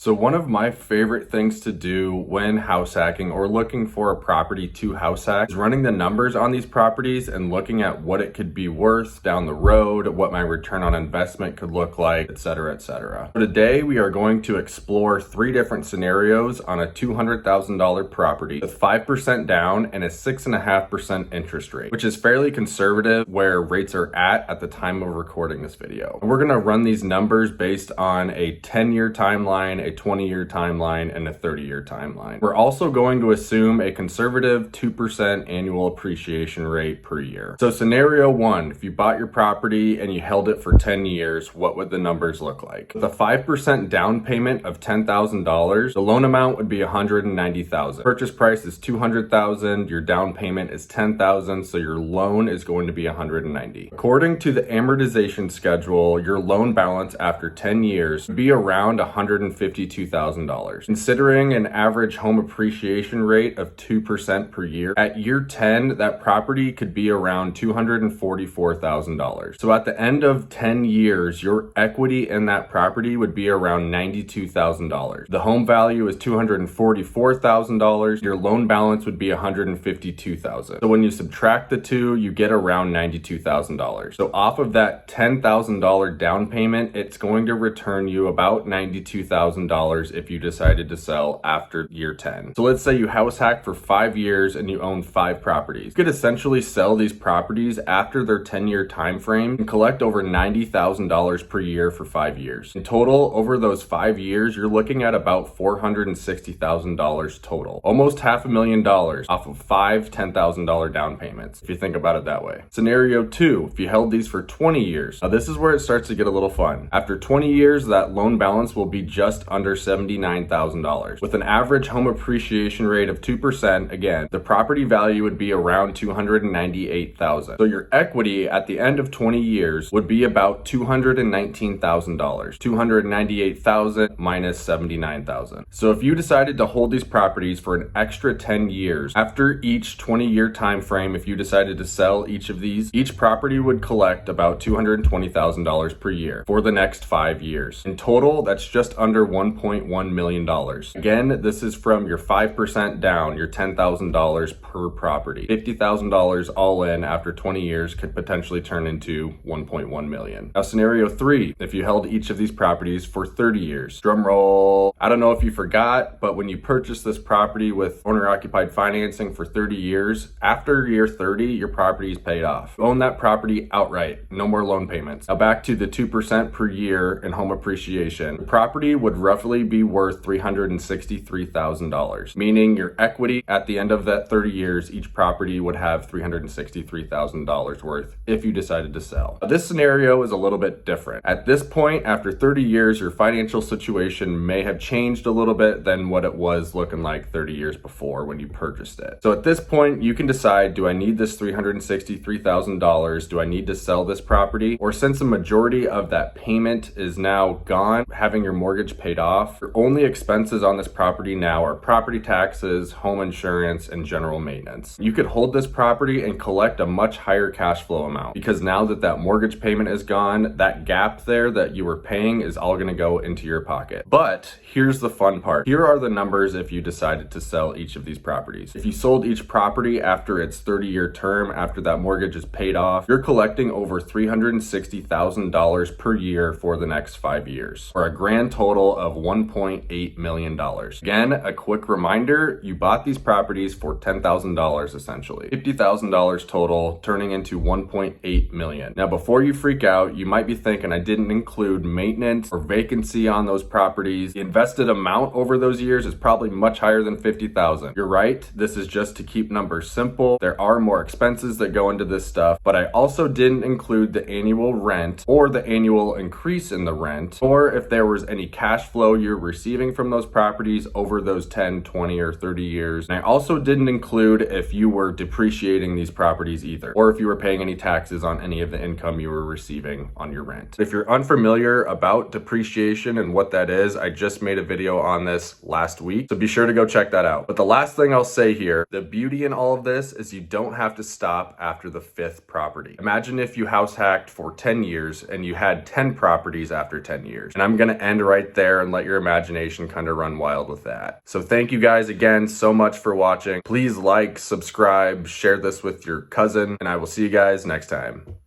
So one of my favorite things to do when house hacking or looking for a property to house hack is running the numbers on these properties and looking at what it could be worth down the road, what my return on investment could look like, etc., etc. So today we are going to explore 3 different scenarios on a $200,000 property with 5% down and a 6.5% interest rate, which is fairly conservative where rates are at the time of recording this video. We're going to run these numbers based on a 10-year timeline, a 20-year timeline, and a 30-year timeline. We're also going to assume a conservative 2% annual appreciation rate per year. So scenario 1, if you bought your property and you held it for 10 years, what would the numbers look like? With a 5% down payment of $10,000, the loan amount would be $190,000. Purchase price is $200,000, your down payment is $10,000, so your loan is going to be $190,000. According to the amortization schedule, your loan balance after 10 years would be around $152,000. Considering an average home appreciation rate of 2% per year, at year 10, that property could be around $244,000. So at the end of 10 years, your equity in that property would be around $92,000. The home value is $244,000. Your loan balance would be $152,000. So when you subtract the two, you get around $92,000. So off of that $10,000 down payment, it's going to return you about $92,000 if you decided to sell after year 10. So let's say you house hack for 5 years and you own 5 properties. You could essentially sell these properties after their 10-year time frame and collect over $90,000 per year for 5 years. In total, over those 5 years, you're looking at about $460,000 total. Almost $500,000 off of 5 $10,000 down payments, if you think about it that way. Scenario 2, if you held these for 20 years. Now this is where it starts to get a little fun. After 20 years, that loan balance will be just under $79,000. With an average home appreciation rate of 2%, again, the property value would be around $298,000. So your equity at the end of 20 years would be about $219,000. $298,000 minus $79,000. So if you decided to hold these properties for an extra 10 years, after each 20-year time frame, if you decided to sell each of these, each property would collect about $220,000 per year for the next 5 years. In total, that's just under $1.1 million. Again, this is from your 5% down, your $10,000 per property. $50,000 all in after 20 years could potentially turn into $1.1 million. Now, scenario 3, if you held each of these properties for 30 years. Drum roll. I don't know if you forgot, but when you purchase this property with owner-occupied financing for 30 years, after year 30, your property is paid off. You own that property outright, no more loan payments. Now back to the 2% per year in home appreciation. The property would roughly be worth $363,000, meaning your equity at the end of that 30 years, each property would have $363,000 worth if you decided to sell. This scenario is a little bit different. At this point, after 30 years, your financial situation may have changed a little bit than what it was looking like 30 years before when you purchased it. So at this point, you can decide, do I need this $363,000? Do I need to sell this property? Or since the majority of that payment is now gone, having your mortgage paid off, your only expenses on this property now are property taxes, home insurance, and general maintenance. You could hold this property and collect a much higher cash flow amount because now that that mortgage payment is gone, that gap there that you were paying is all going to go into your pocket. But here's the fun part. Here are the numbers if you decided to sell each of these properties. If you sold each property after its 30-year term, after that mortgage is paid off, you're collecting over $360,000 per year for the next 5 years, for a grand total of $1.8 million. Again, a quick reminder, you bought these properties for $10,000 essentially. $50,000 total, turning into $1.8 million. Now, before you freak out, you might be thinking I didn't include maintenance or vacancy on those properties. The invested amount over those years is probably much higher than $50,000. You're right, this is just to keep numbers simple. There are more expenses that go into this stuff, but I also didn't include the annual rent or the annual increase in the rent, or if there was any cash flow you're receiving from those properties over those 10, 20, or 30 years. And I also didn't include if you were depreciating these properties either, or if you were paying any taxes on any of the income you were receiving on your rent. If you're unfamiliar about depreciation and what that is, I just made a video on this last week, so be sure to go check that out. But the last thing I'll say here, the beauty in all of this is you don't have to stop after the 5th property. Imagine if you house hacked for 10 years and you had 10 properties after 10 years. And I'm gonna end right there in and let your imagination kind of run wild with that. So thank you guys again so much for watching. Please like, subscribe, share this with your cousin, and I will see you guys next time.